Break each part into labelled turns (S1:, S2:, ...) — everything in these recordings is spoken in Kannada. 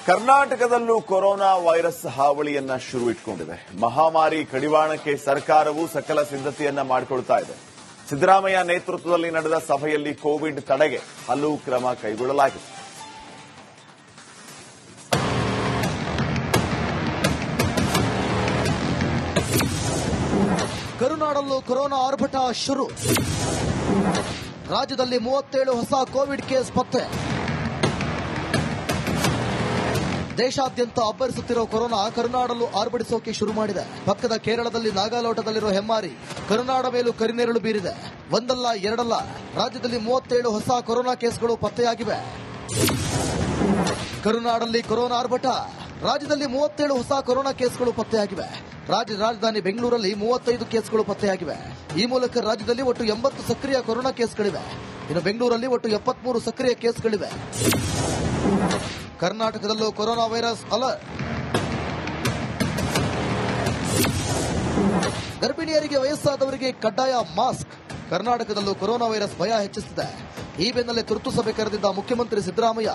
S1: ಕರ್ನಾಟಕದಲ್ಲೂ ಕೊರೋನಾ ವೈರಸ್ ಹಾವಳಿಯನ್ನ ಶುರು ಇಟ್ಕೊಂಡಿದೆ. ಮಹಾಮಾರಿ ಕಡಿವಾಣಕ್ಕೆ ಸರ್ಕಾರವು ಸಕಲ ಸಿದ್ಧತೆಯನ್ನ ಮಾಡಿಕೊಳ್ತಾ ಇದೆ. ಸಿದ್ದರಾಮಯ್ಯ ನೇತೃತ್ವದಲ್ಲಿ ನಡೆದ ಸಭೆಯಲ್ಲಿ ಕೋವಿಡ್ ತಡೆಗೆ ಹಲವು ಕ್ರಮ ಕೈಗೊಳ್ಳಲಾಗಿದೆ.
S2: ಕರುನಾಡಲ್ಲೂ ಕೊರೋನಾ ಆರ್ಭಟ ಶುರು. ರಾಜ್ಯದಲ್ಲಿ 37 ಹೊಸ ಕೋವಿಡ್ ಕೇಸ್ ಪತ್ತೆ. ದೇಶಾದ್ಯಂತ ಅಬ್ಬರಿಸುತ್ತಿರುವ ಕೊರೋನಾ ಕರುನಾಡಲ್ಲೂ ಆರ್ಭಟಿಸೋಕೆ ಶುರು ಮಾಡಿದೆ. ಪಕ್ಕದ ಕೇರಳದಲ್ಲಿ ನಾಗಾಲೋಟದಲ್ಲಿರುವ ಹೆಮ್ಮಾರಿ ಕರುನಾಡ ಮೇಲೂ ಕರಿನೆರಳು ಬೀರಿದೆ. ಒಂದಲ್ಲ ಎರಡಲ್ಲ, ರಾಜ್ಯದಲ್ಲಿ 37 ಹೊಸ ಕೊರೋನಾ ಕೇಸ್ಗಳು ಪತ್ತೆಯಾಗಿವೆ. ಕರುನಾಡಲ್ಲಿ ಕೊರೋನಾ ಆರ್ಭಟ. ರಾಜ್ಯದಲ್ಲಿ 37 ಹೊಸ ಕೊರೋನಾ ಕೇಸ್ಗಳು ಪತ್ತೆಯಾಗಿವೆ. ರಾಜ್ಯ ರಾಜಧಾನಿ ಬೆಂಗಳೂರಲ್ಲಿ 35 ಕೇಸ್ಗಳು ಪತ್ತೆಯಾಗಿವೆ. ಈ ಮೂಲಕ ರಾಜ್ಯದಲ್ಲಿ ಒಟ್ಟು 80 ಸಕ್ರಿಯ ಕೊರೋನಾ ಕೇಸ್ಗಳಿವೆ. ಇನ್ನು ಬೆಂಗಳೂರಲ್ಲಿ ಒಟ್ಟು 73 ಸಕ್ರಿಯ ಕೇಸ್ಗಳಿವೆ. ಕರ್ನಾಟಕದಲ್ಲೂ ಕೊರೋನಾ ವೈರಸ್ ಅಲರ್ಟ್. ಗರ್ಭಿಣಿಯರಿಗೆ, ವಯಸ್ಸಾದವರಿಗೆ ಕಡ್ಡಾಯ ಮಾಸ್ಕ್. ಕರ್ನಾಟಕದಲ್ಲೂ ಕೊರೋನಾ ವೈರಸ್ ಭಯ ಹೆಚ್ಚಿಸಿದೆ. ಈ ಬೆನ್ನಲ್ಲೇ ತುರ್ತು ಸಭೆ ಕರೆದಿದ್ದ ಮುಖ್ಯಮಂತ್ರಿ ಸಿದ್ದರಾಮಯ್ಯ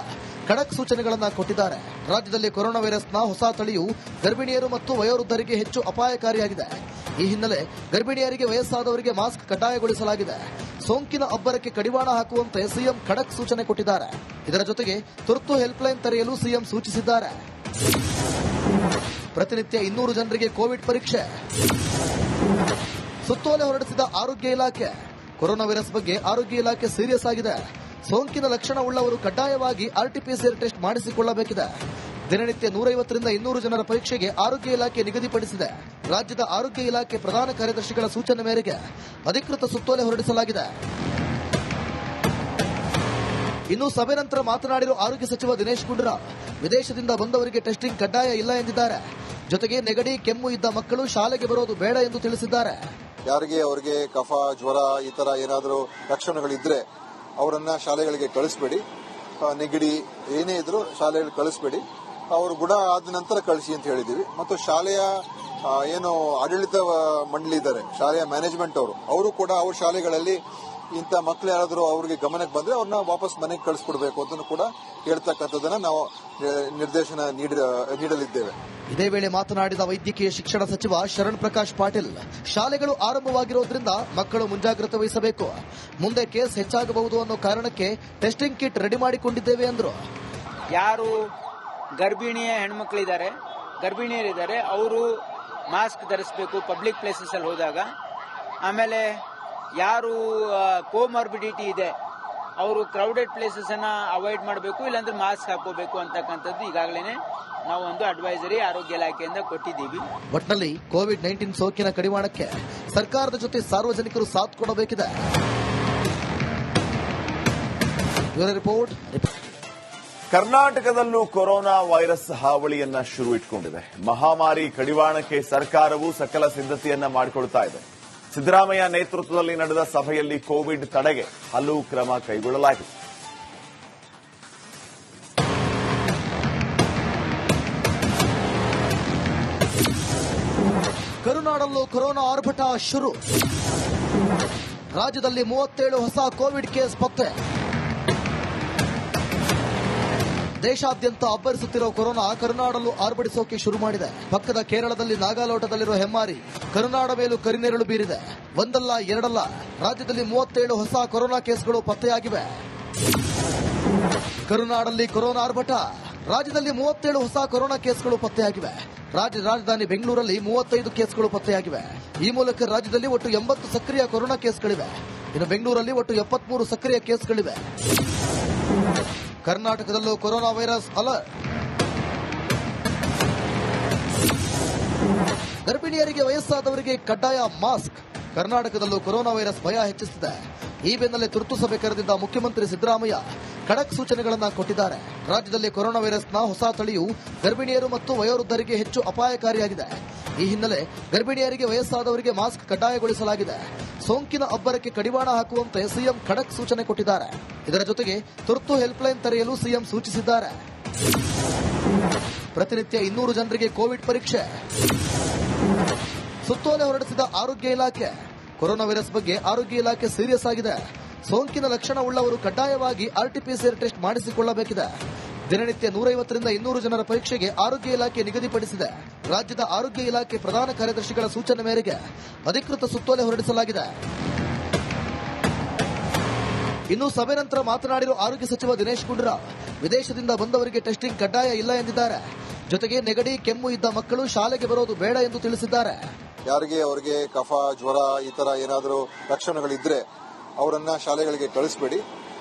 S2: ಖಡಕ್ ಸೂಚನೆಗಳನ್ನು ಕೊಟ್ಟಿದ್ದಾರೆ. ರಾಜ್ಯದಲ್ಲಿ ಕೊರೋನಾ ವೈರಸ್ನ ಹೊಸ ತಳಿಯು ಗರ್ಭಿಣಿಯರು ಮತ್ತು ವಯೋವೃದ್ಧರಿಗೆ ಹೆಚ್ಚು ಅಪಾಯಕಾರಿಯಾಗಿದೆ. ಈ ಹಿನ್ನೆಲೆ ಗರ್ಭಿಣಿಯರಿಗೆ, ವಯಸ್ಸಾದವರಿಗೆ ಮಾಸ್ಕ್ ಕಡ್ಡಾಯಗೊಳಿಸಲಾಗಿದೆ. ಸೋಂಕಿನ ಅಬ್ಬರಕ್ಕೆ ಕಡಿವಾಣ ಹಾಕುವಂತೆ ಸಿಎಂ ಖಡಕ್ ಸೂಚನೆ ಕೊಟ್ಟಿದ್ದಾರೆ. ಇದರ ಜೊತೆಗೆ ತುರ್ತು ಹೆಲ್ಪ್ಲೈನ್ ತೆರೆಯಲು ಸಿಎಂ ಸೂಚಿಸಿದ್ದಾರೆ. ಪ್ರತಿನಿತ್ಯ 200 ಜನರಿಗೆ ಕೋವಿಡ್ ಪರೀಕ್ಷೆ. ಸುತ್ತೋಲೆ ಹೊರಡಿಸಿದ ಆರೋಗ್ಯ ಇಲಾಖೆ. ಕೊರೋನಾ ವೈರಸ್ ಬಗ್ಗೆ ಆರೋಗ್ಯ ಇಲಾಖೆ ಸೀರಿಯಸ್ ಆಗಿದೆ. ಸೋಂಕಿನ ಲಕ್ಷಣವುಳ್ಳವರು ಕಡ್ಡಾಯವಾಗಿ ಆರ್ಟಿಪಿಸಿಆರ್ ಟೆಸ್ಟ್ ಮಾಡಿಸಿಕೊಳ್ಳಬೇಕಿದೆ. ದಿನನಿತ್ಯ 150ರಿಂದ 200 ಜನರ ಪರೀಕ್ಷೆಗೆ ಆರೋಗ್ಯ ಇಲಾಖೆ ನಿಗದಿಪಡಿಸಿದೆ. ರಾಜ್ಯದ ಆರೋಗ್ಯ ಇಲಾಖೆ ಪ್ರಧಾನ ಕಾರ್ಯದರ್ಶಿಗಳ ಸೂಚನೆ ಮೇರೆಗೆ ಅಧಿಕೃತ ಸುತ್ತೋಲೆ ಹೊರಡಿಸಲಾಗಿದೆ. ಇನ್ನು ಸಭೆ ನಂತರ ಮಾತನಾಡಿರುವ ಆರೋಗ್ಯ ಸಚಿವ ದಿನೇಶ್ ಗುಂಡೂರಾವ್, ವಿದೇಶದಿಂದ ಬಂದವರಿಗೆ ಟೆಸ್ಟಿಂಗ್ ಕಡ್ಡಾಯ ಇಲ್ಲ ಎಂದಿದ್ದಾರೆ. ಜೊತೆಗೆ ನೆಗಡಿ, ಕೆಮ್ಮು ಇದ್ದ ಮಕ್ಕಳು ಶಾಲೆಗೆ ಬರೋದು ಬೇಡ ಎಂದು ತಿಳಿಸಿದ್ದಾರೆ.
S3: ಯಾರಿಗೆ ಅವರಿಗೆ ಕಫ, ಜ್ವರ ಈ ತರ ಏನಾದರೂ ಲಕ್ಷಣಗಳಿದ್ರೆ ಅವರನ್ನ ಶಾಲೆಗಳಿಗೆ ಕಳಿಸಬೇಡಿ. ನೆಗಡಿ ಏನೇ ಇದ್ರೂ ಶಾಲೆಗಳಿಗೆ ಕಳಿಸಬೇಡಿ. ಅವರು ಗುಣ ಆದ ನಂತರ ಕಳಿಸಿ ಅಂತ ಹೇಳಿದೀವಿ. ಮತ್ತು ಶಾಲೆಯ ಏನು ಆಡಳಿತ ಮಂಡಳಿ ಇದ್ದಾರೆ, ಶಾಲೆಯ ಮ್ಯಾನೇಜ್ಮೆಂಟ್ ಅವರು ಕೂಡ ಅವ್ರ ಶಾಲೆಗಳಲ್ಲಿ ಇಂಥ ಮಕ್ಕಳು ಯಾರಾದರೂ ಅವ್ರಿಗೆ ಗಮನಕ್ಕೆ ಬಂದ್ರೆ ಅವ್ರನ್ನ ವಾಪಸ್ ಮನೆಗೆ ಕಳಿಸ್ಕೊಡ್ಬೇಕು ಅಂತ ಕೂಡ ಹೇಳ್ತಕ್ಕಂಥದ್ದನ್ನ ನಾವು ನಿರ್ದೇಶನ ನೀಡಲಿದ್ದೇವೆ.
S2: ಇದೇ ವೇಳೆ ಮಾತನಾಡಿದ ವೈದ್ಯಕೀಯ ಶಿಕ್ಷಣ ಸಚಿವ ಶರಣ್ ಪ್ರಕಾಶ್ ಪಾಟೀಲ್, ಶಾಲೆಗಳು ಆರಂಭವಾಗಿರೋದ್ರಿಂದ ಮಕ್ಕಳು ಮುಂಜಾಗ್ರತೆ ವಹಿಸಬೇಕು. ಮುಂದೆ ಕೇಸ್ ಹೆಚ್ಚಾಗಬಹುದು ಅನ್ನೋ ಕಾರಣಕ್ಕೆ ಟೆಸ್ಟಿಂಗ್ ಕಿಟ್ ರೆಡಿ ಮಾಡಿಕೊಂಡಿದ್ದೇವೆ ಎಂದರು.
S4: ಯಾರು ಗರ್ಭಿಣಿಯ ಹೆಣ್ಮಕ್ಳಿದ್ದಾರೆ, ಗರ್ಭಿಣಿಯರಿದ್ದಾರೆ, ಅವರು ಮಾಸ್ಕ್ ಧರಿಸಬೇಕು ಪಬ್ಲಿಕ್ ಪ್ಲೇಸಸ್ ಅಲ್ಲಿ ಹೋದಾಗ. ಆಮೇಲೆ ಯಾರು ಕೋಮಾರ್ಬಿಡಿಟಿ ಇದೆ ಅವರು ಕ್ರೌಡೆಡ್ ಪ್ಲೇಸಸ್ ಅನ್ನ ಅವಾಯ್ಡ್ ಮಾಡಬೇಕು, ಇಲ್ಲಾಂದ್ರೆ ಮಾಸ್ಕ್ ಹಾಕೋಬೇಕು ಅಂತಕ್ಕಂಥದ್ದು ಈಗಾಗಲೇ ನಾವು ಒಂದು ಅಡ್ವೈಸರಿ ಆರೋಗ್ಯ ಇಲಾಖೆಯಿಂದ ಕೊಟ್ಟಿದ್ದೀವಿ.
S2: ಒಟ್ಟಿನಲ್ಲಿ ಕೋವಿಡ್-19 ಸೋಂಕಿನ ಕಡಿವಾಣಕ್ಕೆ ಸರ್ಕಾರದ ಜೊತೆ ಸಾರ್ವಜನಿಕರು ಸಾಥ್ ಕೊಡಬೇಕಿದೆ. ರಿಪೋರ್ಟ್.
S1: ಕರ್ನಾಟಕದಲ್ಲೂ ಕೊರೋನಾ ವೈರಸ್ ಹಾವಳಿಯನ್ನ ಶುರು ಇಟ್ಕೊಂಡಿದೆ. ಮಹಾಮಾರಿ ಕಡಿವಾಣಕ್ಕೆ ಸರ್ಕಾರವು ಸಕಲ ಸಿದ್ಧತೆಯನ್ನ ಮಾಡಿಕೊಳ್ತಾ ಇದೆ. ಸಿದ್ದರಾಮಯ್ಯ ನೇತೃತ್ವದಲ್ಲಿ ನಡೆದ ಸಭೆಯಲ್ಲಿ ಕೋವಿಡ್ ತಡೆಗೆ ಹಲವು ಕ್ರಮ ಕೈಗೊಳ್ಳಲಾಗಿದೆ.
S2: ಕರುನಾಡಲ್ಲೂ ಕೊರೋನಾ ಆರ್ಭಟ ಶುರು. ರಾಜ್ಯದಲ್ಲಿ 37 ಹೊಸ ಕೋವಿಡ್ ಕೇಸ್ ಪತ್ತೆ. ದೇಶಾದ್ಯಂತ ಅಬ್ಬರಿಸುತ್ತಿರುವ ಕೊರೋನಾ ಕರುನಾಡಲ್ಲೂ ಆರ್ಭಟಿಸೋಕೆ ಶುರು ಮಾಡಿದೆ. ಪಕ್ಕದ ಕೇರಳದಲ್ಲಿ ನಾಗಾಲೋಟದಲ್ಲಿರುವ ಹೆಮ್ಮಾರಿ ಕರುನಾಡ ಮೇಲೂ ಕರಿನೆರಳು ಬೀರಿದೆ. ಒಂದಲ್ಲ ಎರಡಲ್ಲ, ರಾಜ್ಯದಲ್ಲಿ 37 ಹೊಸ ಕೊರೋನಾ ಕೇಸ್ಗಳು ಪತ್ತೆಯಾಗಿವೆ. ಕರುನಾಡಲ್ಲಿ ಕೊರೋನಾ ಆರ್ಭಟ. ರಾಜ್ಯದಲ್ಲಿ 37 ಹೊಸ ಕೊರೋನಾ ಕೇಸ್ಗಳು ಪತ್ತೆಯಾಗಿವೆ. ರಾಜ್ಯ ರಾಜಧಾನಿ ಬೆಂಗಳೂರಲ್ಲಿ 35 ಕೇಸ್ಗಳು ಪತ್ತೆಯಾಗಿವೆ. ಈ ಮೂಲಕ ರಾಜ್ಯದಲ್ಲಿ ಒಟ್ಟು 80 ಸಕ್ರಿಯ ಕೊರೋನಾ ಕೇಸ್ಗಳಿವೆ. ಇನ್ನು ಬೆಂಗಳೂರಲ್ಲಿ ಒಟ್ಟು 73 ಸಕ್ರಿಯ ಕೇಸ್ಗಳಿವೆ. ಕರ್ನಾಟಕದಲ್ಲೂ ಕೊರೋನಾ ವೈರಸ್ ಅಲರ್ಟ್. ಗರ್ಭಿಣಿಯರಿಗೆ, ವಯಸ್ಸಾದವರಿಗೆ ಕಡ್ಡಾಯ ಮಾಸ್ಕ್. ಕರ್ನಾಟಕದಲ್ಲೂ ಕೊರೋನಾ ವೈರಸ್ ಭಯ ಹೆಚ್ಚಿಸಿದೆ. ಈ ಬೆನ್ನಲ್ಲೇ ತುರ್ತು ಸಭೆ ಕರೆದಿದ್ದ ಮುಖ್ಯಮಂತ್ರಿ ಸಿದ್ದರಾಮಯ್ಯ ಖಡಕ್ ಸೂಚನೆಗಳನ್ನು ಕೊಟ್ಟಿದ್ದಾರೆ. ರಾಜ್ಯದಲ್ಲಿ ಕೊರೋನಾ ವೈರಸ್ನ ಹೊಸ ತಳಿಯು ಗರ್ಭಿಣಿಯರು ಮತ್ತು ವಯೋವೃದ್ಧರಿಗೆ ಹೆಚ್ಚು ಅಪಾಯಕಾರಿಯಾಗಿದೆ. ಈ ಹಿನ್ನೆಲೆ ಗರ್ಭಿಣಿಯರಿಗೆ, ವಯಸ್ಸಾದವರಿಗೆ ಮಾಸ್ಕ್ ಕಡ್ಡಾಯಗೊಳಿಸಲಾಗಿದೆ. ಸೋಂಕಿನ ಅಬ್ಬರಕ್ಕೆ ಕಡಿವಾಣ ಹಾಕುವಂತೆ ಸಿಎಂ ಖಡಕ್ ಸೂಚನೆ ಕೊಟ್ಟಿದ್ದಾರೆ. ಇದರ ಜೊತೆಗೆ ತುರ್ತು ಹೆಲ್ಪ್ಲೈನ್ ತೆರೆಯಲು ಸಿಎಂ ಸೂಚಿಸಿದ್ದಾರೆ. ಪ್ರತಿನಿತ್ಯ 200 ಜನರಿಗೆ ಕೋವಿಡ್ ಪರೀಕ್ಷೆ. ಸುತ್ತೋಲೆ ಹೊರಡಿಸಿದ ಆರೋಗ್ಯ ಇಲಾಖೆ. ಕೊರೋನಾ ವೈರಸ್ ಬಗ್ಗೆ ಆರೋಗ್ಯ ಇಲಾಖೆ ಸೀರಿಯಸ್ ಆಗಿದೆ. ಸೋಂಕಿನ ಲಕ್ಷಣವುಳ್ಳವರು ಕಡ್ಡಾಯವಾಗಿ ಆರ್ಟಿಪಿಸಿಆರ್ ಟೆಸ್ಟ್ ಮಾಡಿಸಿಕೊಳ್ಳಬೇಕಿದೆ. ದಿನನಿತ್ಯ 150ರಿಂದ 200 ಜನರ ಪರೀಕ್ಷೆಗೆ ಆರೋಗ್ಯ ಇಲಾಖೆ ನಿಗದಿಪಡಿಸಿದೆ. ರಾಜ್ಯದ ಆರೋಗ್ಯ ಇಲಾಖೆ ಪ್ರಧಾನ ಕಾರ್ಯದರ್ಶಿಗಳ ಸೂಚನೆ ಮೇರೆಗೆ ಅಧಿಕೃತ ಸುತ್ತೋಲೆ ಹೊರಡಿಸಲಾಗಿದೆ. ಇನ್ನು ಸಭೆ ನಂತರ ಮಾತನಾಡಿರುವ ಆರೋಗ್ಯ ಸಚಿವ ದಿನೇಶ್ ಗುಂಡೂರಾವ್, ವಿದೇಶದಿಂದ ಬಂದವರಿಗೆ ಟೆಸ್ಟಿಂಗ್ ಕಡ್ಡಾಯ ಇಲ್ಲ ಎಂದಿದ್ದಾರೆ. ಜೊತೆಗೆ ನೆಗಡಿ, ಕೆಮ್ಮು ಇದ್ದ ಮಕ್ಕಳು ಶಾಲೆಗೆ ಬರೋದು ಬೇಡ ಎಂದು ತಿಳಿಸಿದ್ದಾರೆ.
S3: ಯಾರಿಗೆ ಅವರಿಗೆ ಕಫ, ಜ್ವರ ಈ ತರ ಏನಾದರೂ ಲಕ್ಷಣಗಳಿದ್ರೆ ಅವರನ್ನ ಶಾಲೆಗಳಿಗೆ ಕಳಿಸಬೇಡಿ.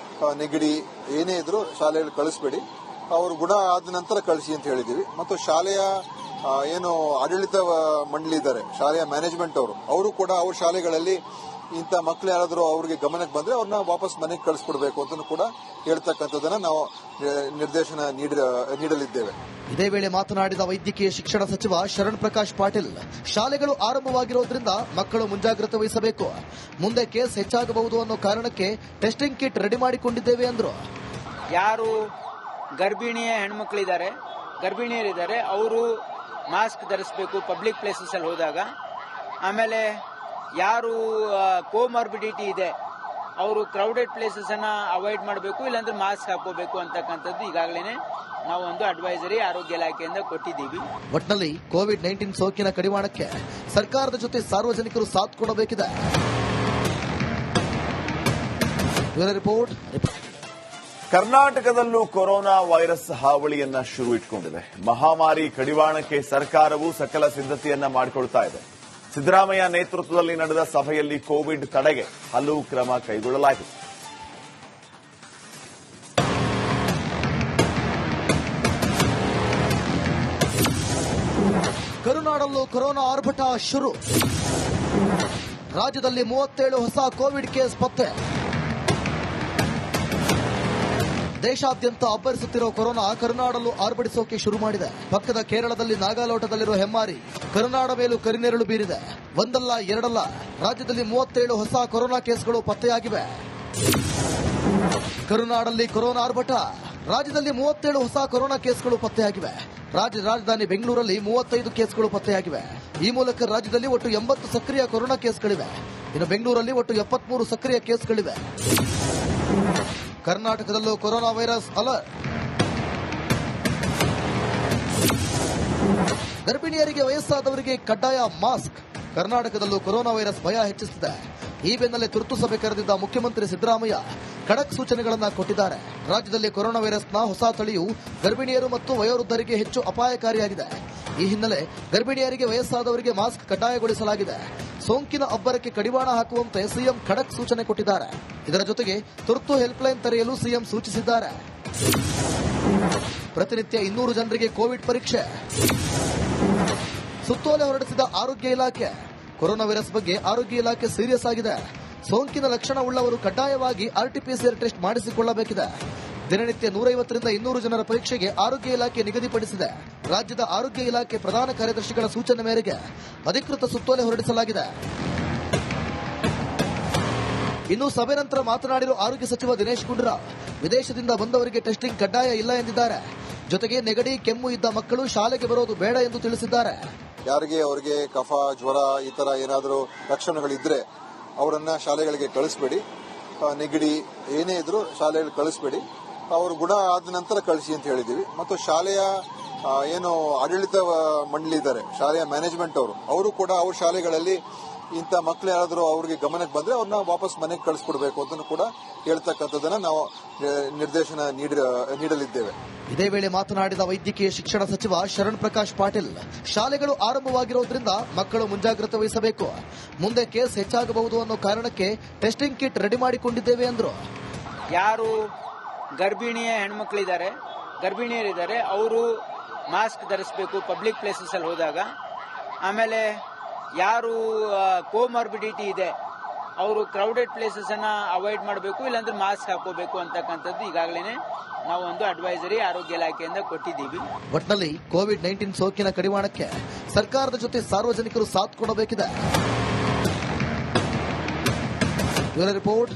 S3: ನೆಗಡಿ ಏನೇ ಇದ್ರೂ ಶಾಲೆಗಳಿಗೆ ಕಳಿಸಬೇಡಿ. ಅವರು ಗುಣ ಆದ ನಂತರ ಕಳಿಸಿ ಅಂತ ಹೇಳಿದೀವಿ. ಮತ್ತು ಶಾಲೆಯ ಏನು ಆಡಳಿತ ಮಂಡಳಿ ಇದ್ದಾರೆ, ಶಾಲೆಯ ಮ್ಯಾನೇಜ್ಮೆಂಟ್ ಅವರು ಕೂಡ ಅವ್ರ ಶಾಲೆಗಳಲ್ಲಿ ಇಂಥ ಮಕ್ಕಳು ಯಾರಾದರೂ ಅವ್ರಿಗೆ ಗಮನಕ್ಕೆ ಬಂದ್ರೆ ಅವ್ರನ್ನ ವಾಪಸ್ ಮನೆಗೆ ಕಳಿಸ್ಕೊಡ್ಬೇಕು ಅಂತ ಕೂಡ ಹೇಳ್ತಕ್ಕಂಥದ್ದನ್ನ ನಾವು ನಿರ್ದೇಶನ ನೀಡಲಿದ್ದೇವೆ.
S2: ಇದೇ ವೇಳೆ ಮಾತನಾಡಿದ ವೈದ್ಯಕೀಯ ಶಿಕ್ಷಣ ಸಚಿವ ಶರಣ್ ಪ್ರಕಾಶ್ ಪಾಟೀಲ್, ಶಾಲೆಗಳು ಆರಂಭವಾಗಿರೋದ್ರಿಂದ ಮಕ್ಕಳು ಮುಂಜಾಗ್ರತೆ ವಹಿಸಬೇಕು. ಮುಂದೆ ಕೇಸ್ ಹೆಚ್ಚಾಗಬಹುದು ಅನ್ನೋ ಕಾರಣಕ್ಕೆ ಟೆಸ್ಟಿಂಗ್ ಕಿಟ್ ರೆಡಿ ಮಾಡಿಕೊಂಡಿದ್ದೇವೆ ಎಂದರು.
S4: ಯಾರು ಗರ್ಭಿಣಿಯ ಗರ್ಭಿಣಿಯರಿದ್ದಾರೆ ಅವರು ಮಾಸ್ಕ್ ಧರಿಸಬೇಕು ಪಬ್ಲಿಕ್ ಪ್ಲೇಸಸ್ ಅಲ್ಲಿ ಹೋದಾಗ. ಆಮೇಲೆ ಯಾರು ಕೋಮಾರ್ಬಿಡಿಟಿ ಇದೆ ಅವರು ಕ್ರೌಡೆಡ್ ಪ್ಲೇಸಸ್ ಅನ್ನ ಅವಾಯ್ಡ್ ಮಾಡಬೇಕು, ಇಲ್ಲಾಂದ್ರೆ ಮಾಸ್ಕ್ ಹಾಕೋಬೇಕು ಅಂತಕ್ಕಂಥದ್ದು ಈಗಾಗಲೇ ನಾವು ಒಂದು ಅಡ್ವೈಸರಿ ಆರೋಗ್ಯ ಇಲಾಖೆಯಿಂದ ಕೊಟ್ಟಿದ್ದೀವಿ.
S2: ಒಟ್ಟಿನಲ್ಲಿ ಕೋವಿಡ್-19 ಸೋಂಕಿನ ಕಡಿವಾಣಕ್ಕೆ ಸರ್ಕಾರದ ಜೊತೆ ಸಾರ್ವಜನಿಕರು ಸಾಥ್ ಕೊಡಬೇಕಿದೆ. ರಿಪೋರ್ಟ್.
S1: ಕರ್ನಾಟಕದಲ್ಲೂ ಕೊರೋನಾ ವೈರಸ್ ಹಾವಳಿಯನ್ನ ಶುರು ಇಟ್ಕೊಂಡಿದೆ. ಮಹಾಮಾರಿ ಕಡಿವಾಣಕ್ಕೆ ಸರ್ಕಾರವು ಸಕಲ ಸಿದ್ಧತೆಯನ್ನ ಮಾಡಿಕೊಳ್ತಾ ಇದೆ. ಸಿದ್ದರಾಮಯ್ಯ ನೇತೃತ್ವದಲ್ಲಿ ನಡೆದ ಸಭೆಯಲ್ಲಿ ಕೋವಿಡ್ ತಡೆಗೆ ಹಲವು ಕ್ರಮ ಕೈಗೊಳ್ಳಲಾಗಿದೆ.
S2: ಕರುನಾಡಲ್ಲೂ ಕೊರೋನಾ ಆರ್ಭಟ ಶುರು. ರಾಜ್ಯದಲ್ಲಿ 37 ಹೊಸ ಕೋವಿಡ್ ಕೇಸ್ ಪತ್ತೆ. ದೇಶಾದ್ಯಂತ ಅಬ್ಬರಿಸುತ್ತಿರುವ ಕೊರೋನಾ ಕರುನಾಡಲ್ಲೂ ಆರ್ಭಟಿಸೋಕೆ ಶುರು ಮಾಡಿದೆ. ಪಕ್ಕದ ಕೇರಳದಲ್ಲಿ ನಾಗಾಲೋಟದಲ್ಲಿರುವ ಹೆಮ್ಮಾರಿ ಕರುನಾಡ ಮೇಲೂ ಕರಿನೆರಳು ಬೀರಿದೆ. ಒಂದಲ್ಲ ಎರಡಲ್ಲ, ರಾಜ್ಯದಲ್ಲಿ 37 ಹೊಸ ಕೊರೋನಾ ಕೇಸ್ಗಳು ಪತ್ತೆಯಾಗಿವೆ. ಕರುನಾಡಲ್ಲಿ ಕೊರೋನಾ ಆರ್ಭಟ. ರಾಜ್ಯದಲ್ಲಿ 37 ಹೊಸ ಕೊರೋನಾ ಕೇಸ್ಗಳು ಪತ್ತೆಯಾಗಿವೆ. ರಾಜಧಾನಿ ಬೆಂಗಳೂರಲ್ಲಿ 35 ಕೇಸ್ಗಳು ಪತ್ತೆಯಾಗಿವೆ. ಈ ಮೂಲಕ ರಾಜ್ಯದಲ್ಲಿ ಒಟ್ಟು 80 ಸಕ್ರಿಯ ಕೊರೋನಾ ಕೇಸ್ಗಳಿವೆ. ಇನ್ನು ಬೆಂಗಳೂರಲ್ಲಿ ಒಟ್ಟು 73 ಸಕ್ರಿಯ ಕೇಸ್ಗಳಿವೆ. ಕರ್ನಾಟಕದಲ್ಲೂ ಕೊರೋನಾ ವೈರಸ್ ಅಲರ್ಟ್. ಗರ್ಭಿಣಿಯರಿಗೆ, ವಯಸ್ಸಾದವರಿಗೆ ಕಡ್ಡಾಯ ಮಾಸ್ಕ್. ಕರ್ನಾಟಕದಲ್ಲೂ ಕೊರೋನಾ ವೈರಸ್ ಭಯ ಹೆಚ್ಚಿಸಿದೆ. ಈ ಬೆನ್ನಲ್ಲೇ ತುರ್ತು ಸಭೆ ಕರೆದಿದ್ದ ಮುಖ್ಯಮಂತ್ರಿ ಸಿದ್ದರಾಮಯ್ಯ ಖಡಕ್ ಸೂಚನೆಗಳನ್ನು ಕೊಟ್ಟಿದ್ದಾರೆ. ರಾಜ್ಯದಲ್ಲಿ ಕೊರೋನಾ ವೈರಸ್ನ ಹೊಸ ತಳಿಯು ಗರ್ಭಿಣಿಯರು ಮತ್ತು ವಯೋವೃದ್ಧರಿಗೆ ಹೆಚ್ಚು ಅಪಾಯಕಾರಿಯಾಗಿದೆ. ಈ ಹಿನ್ನೆಲೆ ಗರ್ಭಿಣಿಯರಿಗೆ, ವಯಸ್ಸಾದವರಿಗೆ ಮಾಸ್ಕ್ ಕಡ್ಡಾಯಗೊಳಿಸಲಾಗಿದೆ. ಸೋಂಕಿನ ಅಬ್ಬರಕ್ಕೆ ಕಡಿವಾಣ ಹಾಕುವಂತೆ ಸಿಎಂ ಖಡಕ್ ಸೂಚನೆ ಕೊಟ್ಟಿದ್ದಾರೆ. ಇದರ ಜೊತೆಗೆ ತುರ್ತು ಹೆಲ್ಪ್ಲೈನ್ ತೆರೆಯಲು ಸಿಎಂ ಸೂಚಿಸಿದ್ದಾರೆ. ಪ್ರತಿನಿತ್ಯ 200 ಜನರಿಗೆ ಕೋವಿಡ್ ಪರೀಕ್ಷೆ. ಸುತ್ತೋಲೆ ಹೊರಡಿಸಿದ ಆರೋಗ್ಯ ಇಲಾಖೆ. ಕೊರೋನಾ ವೈರಸ್ ಬಗ್ಗೆ ಆರೋಗ್ಯ ಇಲಾಖೆ ಸೀರಿಯಸ್ ಆಗಿದೆ. ಸೋಂಕಿನ ಲಕ್ಷಣ ಉಳ್ಳವರು ಕಡ್ಡಾಯವಾಗಿ ಆರ್ಟಿಪಿಸಿಆರ್ ಟೆಸ್ಟ್ ಮಾಡಿಸಿಕೊಳ್ಳಬೇಕಿದೆ. ದಿನನಿತ್ಯ 150ರಿಂದ 200 ಜನರ ಪರೀಕ್ಷೆಗೆ ಆರೋಗ್ಯ ಇಲಾಖೆ ನಿಗದಿಪಡಿಸಿದೆ. ರಾಜ್ಯದ ಆರೋಗ್ಯ ಇಲಾಖೆ ಪ್ರಧಾನ ಕಾರ್ಯದರ್ಶಿಗಳ ಸೂಚನೆ ಮೇರೆಗೆ ಅಧಿಕೃತ ಸುತ್ತೋಲೆ ಹೊರಡಿಸಲಾಗಿದೆ. ಇನ್ನು ಸಭೆ ನಂತರ ಮಾತನಾಡಿರುವ ಆರೋಗ್ಯ ಸಚಿವ ದಿನೇಶ್ ಗುಂಡೂರಾವ್, ವಿದೇಶದಿಂದ ಬಂದವರಿಗೆ ಟೆಸ್ಟಿಂಗ್ ಕಡ್ಡಾಯ ಇಲ್ಲ ಎಂದಿದ್ದಾರೆ. ಜೊತೆಗೆ ನೆಗಡಿ, ಕೆಮ್ಮು ಇದ್ದ ಮಕ್ಕಳು ಶಾಲೆಗೆ ಬರೋದು ಬೇಡ ಎಂದು ತಿಳಿಸಿದ್ದಾರೆ.
S3: ಯಾರಿಗೆ ಅವರಿಗೆ ಕಫ, ಜ್ವರ ಈ ತರ ಏನಾದರೂ ಲಕ್ಷಣಗಳಿದ್ರೆ ಅವರನ್ನ ಶಾಲೆಗಳಿಗೆ ಕಳಿಸಬೇಡಿ. ನೆಗಡಿ ಏನೇ ಇದ್ರೂ ಶಾಲೆಗಳಿಗೆ ಕಳಿಸಬೇಡಿ. ಅವರು ಗುಣ ಆದ ನಂತರ ಕಳಿಸಿ ಅಂತ ಹೇಳಿದೀವಿ. ಮತ್ತು ಶಾಲೆಯ ಏನು ಆಡಳಿತ ಮಂಡಳಿ ಇದ್ದಾರೆ, ಶಾಲೆಯ ಮ್ಯಾನೇಜ್ಮೆಂಟ್ ಅವರು ಕೂಡ ಅವ್ರ ಶಾಲೆಗಳಲ್ಲಿ ಇಂಥ ಮಕ್ಕಳು ಯಾರಾದರೂ ಅವ್ರಿಗೆ ಗಮನಕ್ಕೆ ಬಂದ್ರೆ ಅವ್ರನ್ನ ವಾಪಸ್ ಮನೆಗೆ ಕಳಿಸ್ಕೊಡ್ಬೇಕು ಅಂತ ಕೂಡ ಹೇಳ್ತಕ್ಕಂಥದ್ದನ್ನ ನಾವು ನಿರ್ದೇಶನ ನೀಡಲಿದ್ದೇವೆ.
S2: ಇದೇ ವೇಳೆ ಮಾತನಾಡಿದ ವೈದ್ಯಕೀಯ ಶಿಕ್ಷಣ ಸಚಿವ ಶರಣ್ ಪ್ರಕಾಶ್ ಪಾಟೀಲ್, ಶಾಲೆಗಳು ಆರಂಭವಾಗಿರೋದ್ರಿಂದ ಮಕ್ಕಳು ಮುಂಜಾಗ್ರತೆ ವಹಿಸಬೇಕು. ಮುಂದೆ ಕೇಸ್ ಹೆಚ್ಚಾಗಬಹುದು ಅನ್ನೋ ಕಾರಣಕ್ಕೆ ಟೆಸ್ಟಿಂಗ್ ಕಿಟ್ ರೆಡಿ ಮಾಡಿಕೊಂಡಿದ್ದೇವೆ ಎಂದರು.
S4: ಯಾರು ಗರ್ಭಿಣಿಯರಿದ್ದಾರೆ ಅವರು ಮಾಸ್ಕ್ ಧರಿಸಬೇಕು ಪಬ್ಲಿಕ್ ಪ್ಲೇಸಸ್ ಅಲ್ಲಿ ಹೋದಾಗ. ಆಮೇಲೆ ಯಾರು ಕೋಮಾರ್ಬಿಡಿಟಿ ಇದೆ ಅವರು ಕ್ರೌಡೆಡ್ ಪ್ಲೇಸಸ್ ಅನ್ನ ಅವಾಯ್ಡ್ ಮಾಡಬೇಕು, ಇಲ್ಲಾಂದ್ರೆ ಮಾಸ್ಕ್ ಹಾಕೋಬೇಕು ಅಂತಕ್ಕಂಥದ್ದು ಈಗಾಗಲೇ ನಾವು ಒಂದು ಅಡ್ವೈಸರಿ ಆರೋಗ್ಯ ಇಲಾಖೆಯಿಂದ ಕೊಟ್ಟಿದ್ದೀವಿ.
S2: ಒಟ್ಟಿನಲ್ಲಿ ಕೋವಿಡ್-19 ಸೋಂಕಿನ ಕಡಿವಾಣಕ್ಕೆ ಸರ್ಕಾರದ ಜೊತೆ ಸಾರ್ವಜನಿಕರು ಸಾಥ್ ಕೊಡಬೇಕಿದೆ. ರಿಪೋರ್ಟ್.